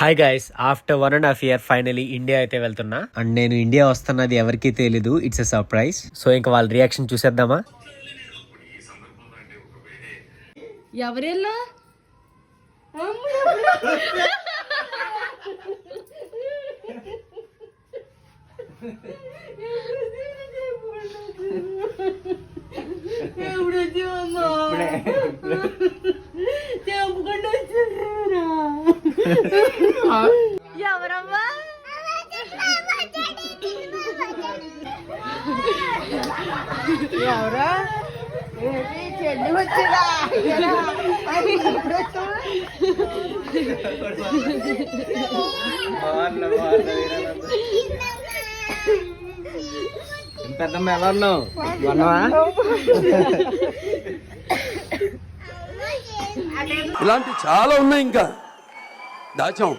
Hi guys, after 1.5 year finally India అయితే వెళ్తున్నా. And నేను ఇండియా వస్తున్నది ఎవరికీ తెలీదు, ఇట్స్ ఎ సర్ప్రైజ్. సో ఇంకా వాళ్ళ రియాక్షన్ చూసేద్దామా. ఎవరెల్లా ఎవరమ్మా ఎవరా చెడ్డి వచ్చిరా పెద్దమ్మ ఎలా ఉన్నావు? బాగున్నావా? ఇలాంటి చాలా ఉన్నాయి ఇంకా దాచాం.